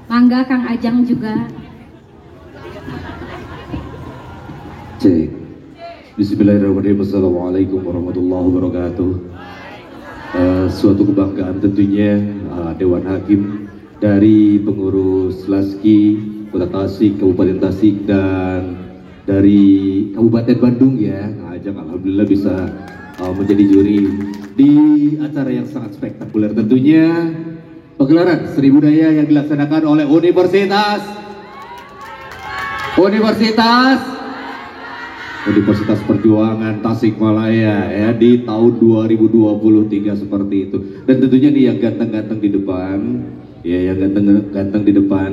Mangga Kang Ajang juga. Cek. Bismillahirrahmanirrahim. Assalamualaikum warahmatullahi wabarakatuh. Suatu kebanggaan tentunya Dewan Hakim dari pengurus Laski Kota Tasik, Kabupaten Tasik, dan dari Kabupaten Bandung ya. Ajang alhamdulillah bisa menjadi juri di acara yang sangat spektakuler tentunya, pagelaran Seni Budaya yang dilaksanakan oleh Universitas Perjuangan Tasikmalaya ya di tahun 2023 seperti itu. Dan tentunya nih yang ganteng-ganteng di depan ya, yang ganteng-ganteng di depan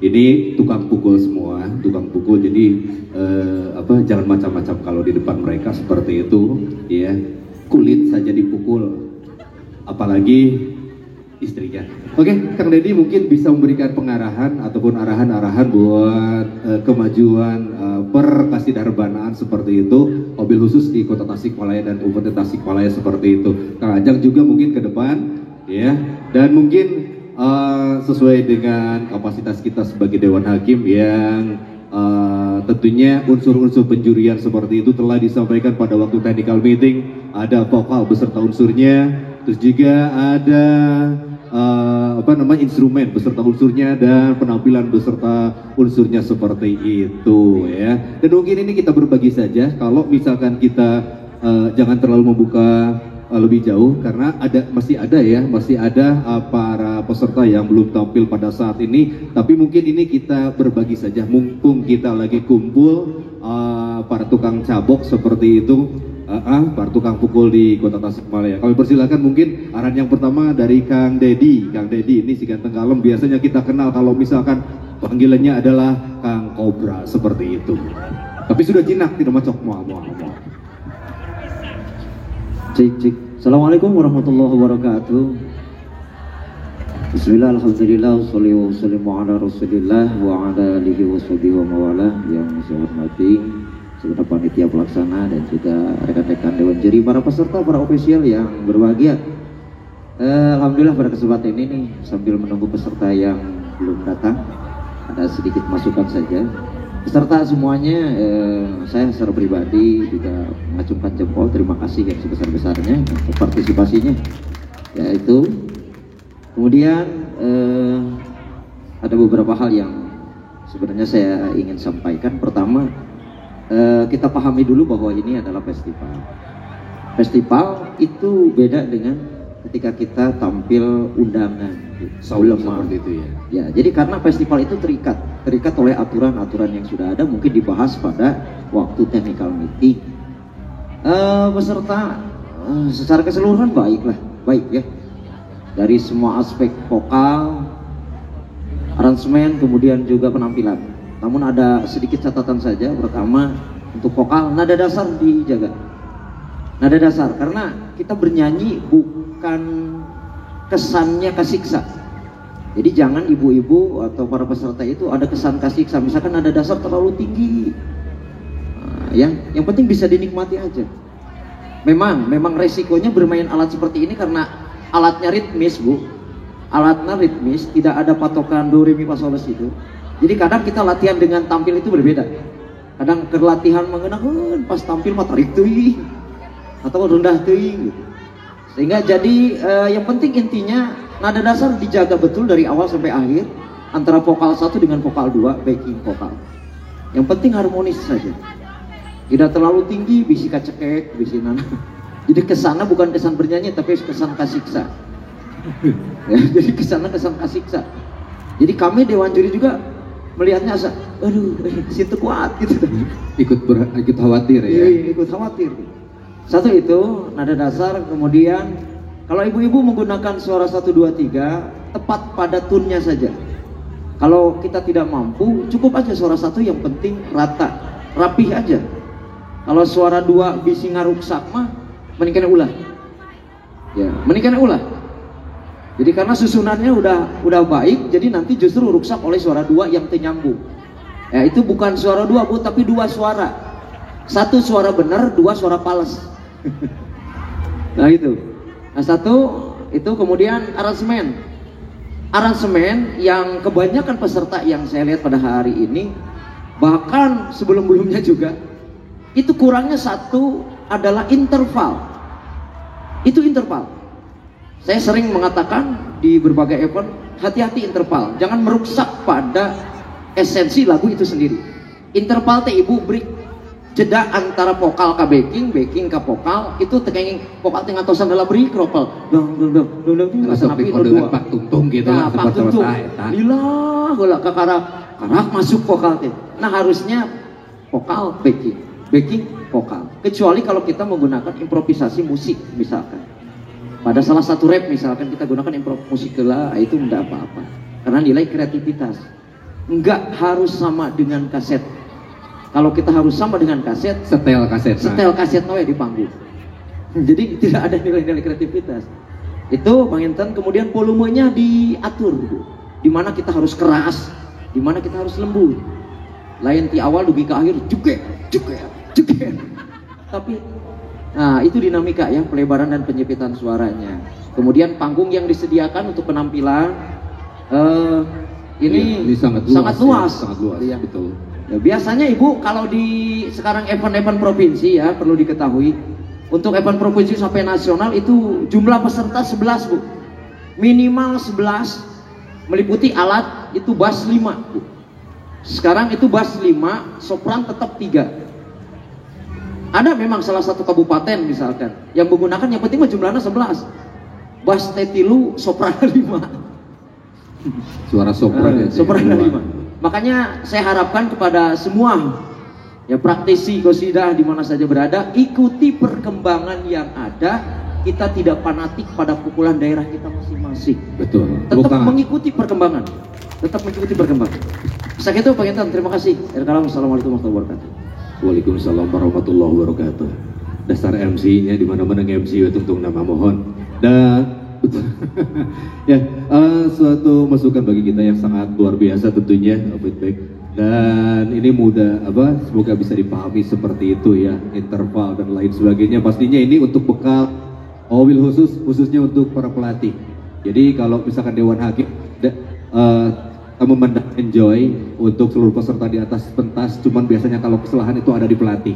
ini tukang pukul semua, tukang pukul. Jadi jangan macam-macam kalau di depan mereka seperti itu ya, kulit saja dipukul apalagi istrinya. Oke, Kang Deddy mungkin bisa memberikan pengarahan ataupun arahan-arahan buat kemajuan perkasidarbanaan seperti itu, mobil khusus di Kota Tasikmalaya dan Kabupaten Tasikmalaya seperti itu. Kang Ajang juga mungkin ke depan ya, dan mungkin sesuai dengan kapasitas kita sebagai Dewan Hakim yang tentunya unsur-unsur penjurian seperti itu telah disampaikan pada waktu technical meeting. Ada vokal beserta unsurnya, terus juga ada instrumen beserta unsurnya dan penampilan beserta unsurnya seperti itu ya. Dan mungkin ini kita berbagi saja, kalau misalkan kita jangan terlalu membuka lebih jauh karena masih ada para peserta yang belum tampil pada saat ini. Tapi mungkin ini kita berbagi saja, mumpung kita lagi kumpul para tukang cabok seperti itu, para tukang pukul di Kota Tasikmalaya. Kami persilakan mungkin arahan yang pertama dari Kang Deddy. Kang Deddy ini si ganteng kalem, biasanya kita kenal kalau misalkan panggilannya adalah Kang Kobra seperti itu. Tapi sudah jinak, tidak macok mual. Cik. Assalamualaikum warahmatullahi wabarakatuh. Bismillah, alhamdulillah, wassalamu ala rasulillah wa ala alihi wa sahbihi wa mawalah. Yang saya hormati segenap panitia pelaksana dan juga rekan-rekan dewan juri, para peserta, para ofisial yang berbahagia. Alhamdulillah pada kesempatan ini nih, sambil menunggu peserta yang belum datang, ada sedikit masukan saja. Peserta semuanya, saya secara pribadi juga mengacungkan jempol, terima kasih yang sebesar-besarnya untuk partisipasinya. Yaitu, kemudian ada beberapa hal yang sebenarnya saya ingin sampaikan. Pertama, kita pahami dulu bahwa ini adalah festival. Festival itu beda dengan ketika kita tampil undangan, seperti itu ya. Ya, jadi karena festival itu terikat oleh aturan-aturan yang sudah ada, mungkin dibahas pada waktu technical meeting. Peserta secara keseluruhan baik ya, dari semua aspek vokal, aransemen, kemudian juga penampilan. Namun ada sedikit catatan saja. Pertama, untuk vokal, nada dasar dijaga. Nada dasar, karena kita bernyanyi bukan kesannya kasiksa. Jadi jangan ibu-ibu atau para peserta itu ada kesan kasiksa. Misalkan nada dasar terlalu tinggi, yang penting bisa dinikmati aja. Memang resikonya bermain alat seperti ini karena alatnya ritmis, Bu. Alatnya ritmis, tidak ada patokan do re mi fa sol la si do. Jadi kadang kita latihan dengan tampil itu berbeda. Kadang kelatihan mengenakan pas tampil mah tarik teuing atau rendah teuing gitu. Sehingga jadi yang penting intinya nada dasar dijaga betul dari awal sampai akhir, antara vokal 1 dengan vokal 2, backing vokal. Yang penting harmonis saja. Tidak terlalu tinggi, bisi kacekek, bisi nana. Jadi kesana bukan kesan bernyanyi tapi kesan kasiksa. Ya, jadi kesana kesan kasiksa. Jadi kami dewan juri juga melihatnya asa, aduh, situ kuat gitu. Ikut khawatir ya. Iya, ikut khawatir. Satu itu nada dasar. Kemudian kalau ibu-ibu menggunakan suara 1, 2, 3 tepat pada tunnya saja. Kalau kita tidak mampu, cukup aja suara 1, yang penting rata, rapih aja. Kalau suara 2 bisi ngaruksak mah mending ulah. Ya, mending ulah. Jadi karena susunannya udah baik, jadi nanti justru ruksak oleh suara 2 yang ternyambung. Ya, itu bukan suara 2, Bu, tapi 2 suara. 1 suara benar, 2 suara pales. Nah itu. Nah, 1 itu, kemudian aransemen. aransemen yang kebanyakan peserta yang saya lihat pada hari ini, bahkan sebelum-belumnya juga, itu kurangnya satu adalah interval. Itu interval. Saya sering mengatakan di berbagai event, hati-hati interval, jangan merusak pada esensi lagu itu sendiri. Interval teh ibu break, jeda antara vokal ke backing, backing ke vokal, itu tekenging vokal tengah tosan adalah break ropel. Dong Tapi kalau dengan pak tungtung gitu nah, lah pak tungtung. Lila heula ka karak masuk vokal teh. Nah, harusnya vokal backing, backing vokal. Kecuali kalau kita menggunakan improvisasi musik misalkan. Pada salah satu rap misalkan kita gunakan musik lah, itu enggak apa-apa. Karena nilai kreativitas. Enggak harus sama dengan kaset. Kalau kita harus sama dengan kaset, setel kaset noe di panggung. Jadi tidak ada nilai-nilai kreativitas. Itu Bang Intan, kemudian volumenya diatur. Di mana kita harus keras, di mana kita harus lembut. Lain di awal dugi ke akhir juga. Tapi nah, itu dinamika ya, pelebaran dan penyempitan suaranya. Kemudian panggung yang disediakan untuk penampilan ini sangat luas. Ya, betul. Ya, biasanya Ibu kalau di sekarang event-event provinsi ya, perlu diketahui, untuk event provinsi sampai nasional itu jumlah peserta 11 Bu. Minimal 11, meliputi alat itu bass 5 Bu. Sekarang itu bass 5, sopran tetap 3. Ada memang salah satu kabupaten misalkan yang menggunakan, yang penting mah jumlahnya 11. Bass tetilu, sopran 5. Suara sopran sopran 5. Makanya saya harapkan kepada semua ya praktisi qasidah di mana saja berada, ikuti perkembangan yang ada. Kita tidak fanatik pada pukulan daerah kita masing-masing. Betul. Tetap mengikuti perkembangan. Sekitu Pak Intan, terima kasih. Assalamualaikum warahmatullahi wabarakatuh. Waalaikumsalam warahmatullahi wabarakatuh. Dasar MC-nya di mana-mana MC tungtung nama mohon. Dan ya, suatu masukan bagi kita yang sangat luar biasa tentunya, feedback. Dan ini semoga bisa dipahami seperti itu ya, interval dan lain sebagainya. Pastinya ini untuk bekal khususnya untuk para pelatih. Jadi kalau misalkan Dewan Hakim memandang enjoy untuk seluruh peserta di atas pentas, cuman biasanya kalau kesalahan itu ada di pelatih.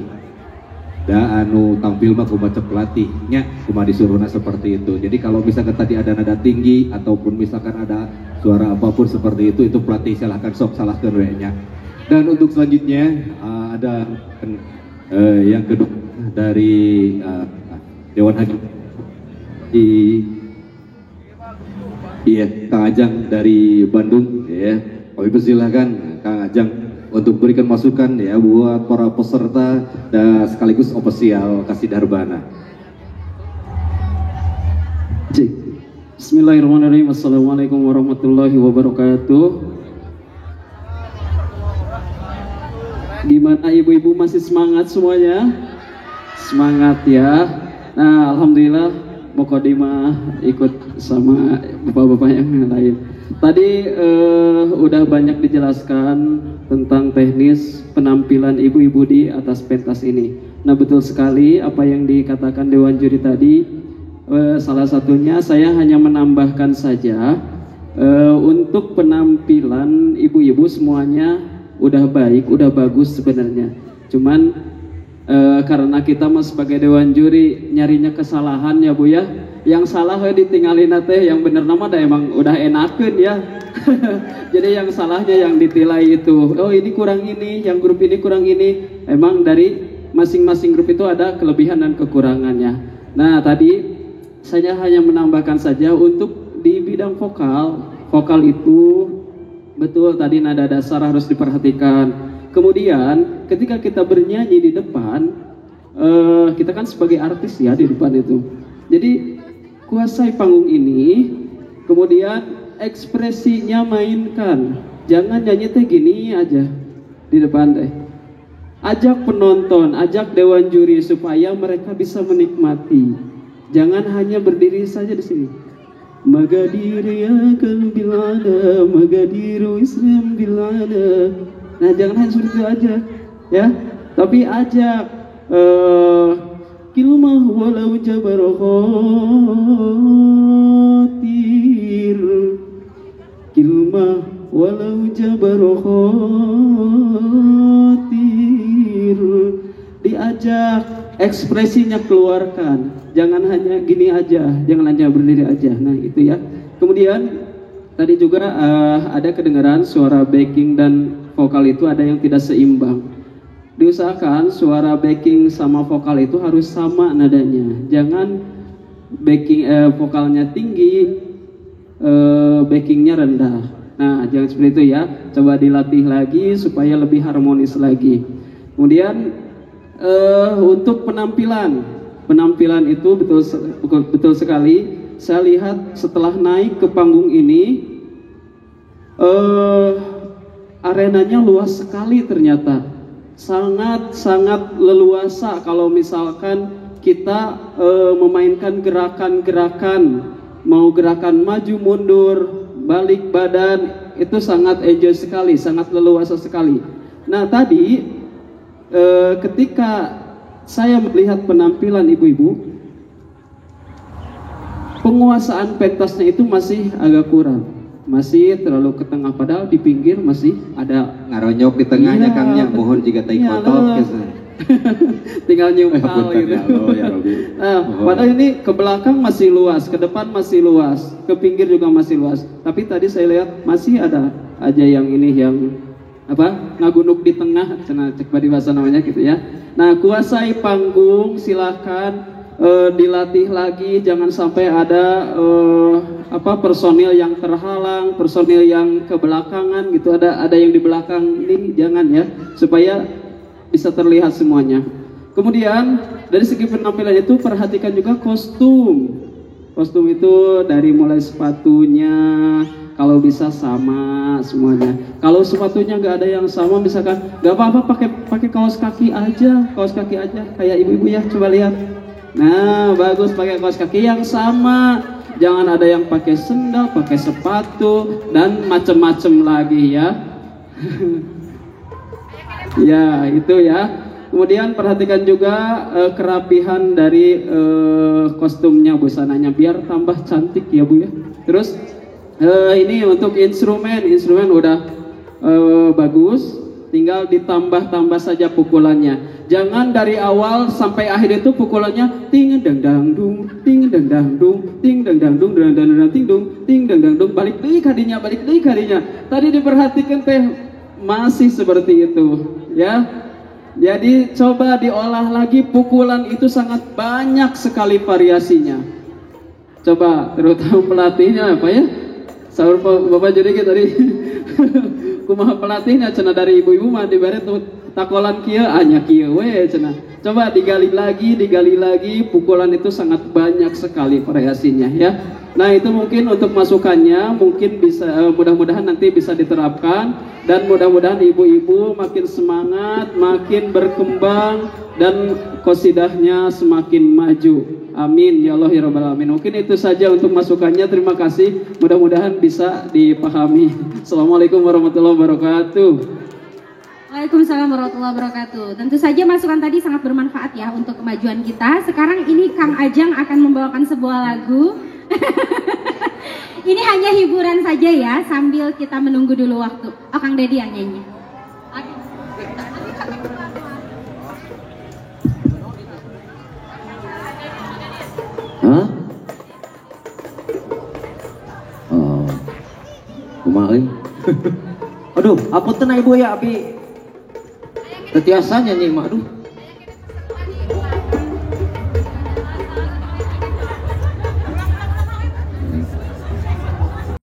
Tampil mah kumaha pelatihnya, kumaha disuruhna seperti itu. Jadi kalau misalkan tadi ada nada tinggi ataupun misalkan ada suara apapun seperti itu pelatih silahkan salahkan we-nya. Dan untuk selanjutnya ada yang kedua dari Dewan Hakim Kang Ajang dari Bandung ya. Kami persilahkan Kang Ajang untuk berikan masukan ya buat para peserta dan sekaligus ofisial Kasih Darbana. Bismillahirrahmanirrahim. Assalamualaikum warahmatullahi wabarakatuh. Gimana ibu-ibu, masih semangat semuanya? Semangat ya. Nah, alhamdulillah Mokodimah ikut sama bapak-bapak yang lain. Tadi udah banyak dijelaskan tentang teknis penampilan ibu-ibu di atas pentas ini. Nah, betul sekali apa yang dikatakan Dewan Juri tadi. Salah satunya saya hanya menambahkan saja, untuk penampilan ibu-ibu semuanya udah baik, udah bagus sebenarnya. Cuman karena kita sebagai Dewan Juri nyarinya kesalahan ya Bu ya. Yang salah ditinggalin teh, yang bener nama dah emang udah enakeun ya. Jadi yang salahnya yang ditilai itu, oh ini kurang ini, yang grup ini kurang ini. Emang dari masing-masing grup itu ada kelebihan dan kekurangannya. Nah, tadi saya hanya menambahkan saja untuk di bidang vokal itu betul tadi nada dasar harus diperhatikan. Kemudian ketika kita bernyanyi di depan, kita kan sebagai artis ya di depan itu. Jadi kuasai panggung ini, kemudian ekspresinya mainkan. Jangan nyanyi teh gini aja di depan teh. Ajak penonton, ajak Dewan Juri supaya mereka bisa menikmati. Jangan hanya berdiri saja di sini. Magadir ya kalbilada, magadiru islam bilada. Nah, jangan hanya seperti itu aja, ya. Tapi ajak kilmah walau jabar khatir. walau jabaru khatir. Diajak, ekspresinya keluarkan, jangan hanya gini aja, jangan hanya berdiri aja. Nah itu ya. Kemudian tadi juga ada kedengaran suara backing dan vokal itu ada yang tidak seimbang. Diusahakan suara backing sama vokal itu harus sama nadanya. Jangan backing vokalnya tinggi, backingnya rendah. Nah jangan seperti itu ya. Coba dilatih lagi supaya lebih harmonis lagi. Kemudian untuk penampilan itu betul sekali. Saya lihat setelah naik ke panggung ini, arenanya luas sekali ternyata, sangat leluasa kalau misalkan kita memainkan gerakan-gerakan, mau gerakan maju mundur, balik badan, itu sangat enjoy sekali, sangat leluasa sekali. Nah tadi ketika saya melihat penampilan ibu-ibu, penguasaan pentasnya itu masih agak kurang, masih terlalu ke tengah, padahal di pinggir masih ada Ngaronyok di tengahnya iya, Kangnya, mohon jika taik iya, foto tinggal nyumpal gitu. Padahal ini ke belakang masih luas, ke depan masih luas, ke pinggir juga masih luas. Tapi tadi saya lihat masih ada aja yang ini yang apa ngagunuk di tengah, cek badi bahasa namanya gitu ya. Nah kuasai panggung, silahkan dilatih lagi, jangan sampai ada personil yang terhalang, personil yang kebelakangan gitu, ada yang di belakang ini, jangan ya, supaya bisa terlihat semuanya. Kemudian dari segi penampilan itu perhatikan juga kostum itu dari mulai sepatunya, kalau bisa sama semuanya. Kalau sepatunya nggak ada yang sama, misalkan nggak apa-apa pakai kaos kaki aja kayak ibu-ibu ya, coba lihat. Nah bagus, pakai kaos kaki yang sama, jangan ada yang pakai sendal, pakai sepatu dan macem-macem lagi ya. Ya itu ya. Kemudian perhatikan juga kerapihan dari kostumnya, busananya, biar tambah cantik ya Bu ya. Terus ini untuk instrumen udah bagus, tinggal ditambah-tambah saja pukulannya. Jangan dari awal sampai akhir itu pukulannya ting dang dang dung, ting dang dang dung, ting dang dang dung, dang dang dang ting dung, ting dang dang dung, balik deui kadinya. Tadi diperhatikan teh masih seperti itu ya. Jadi coba diolah lagi, pukulan itu sangat banyak sekali variasinya. Coba terutama pelatihnya apa ya? Saur Bapak jadi tadi kumaha pelatihnya cenah dari ibu-ibu mah dibere takolan kieu anya kieu we cenah. Coba digali lagi, pukulan itu sangat banyak sekali variasinya ya. Nah itu mungkin untuk masukannya, mungkin bisa mudah-mudahan nanti bisa diterapkan, dan mudah-mudahan ibu-ibu makin semangat, makin berkembang, dan qasidahnya semakin maju. Amin ya Allah ya Rabbal Alamin. Mungkin itu saja untuk masukannya. Terima kasih, mudah-mudahan bisa dipahami. Assalamualaikum warahmatullahi wabarakatuh. Waalaikumsalam warahmatullahi wabarakatuh. Tentu saja masukan tadi sangat bermanfaat ya untuk kemajuan kita. Sekarang ini Kang Ajang akan membawakan sebuah lagu. Ini hanya hiburan saja ya, sambil kita menunggu dulu waktu. Oh, Kang Dedi yang nyanyi. Hah? Oh, kumaha? Aduh, apunten ibu ya, abi. Tetiasa nyanyi mah, aduh.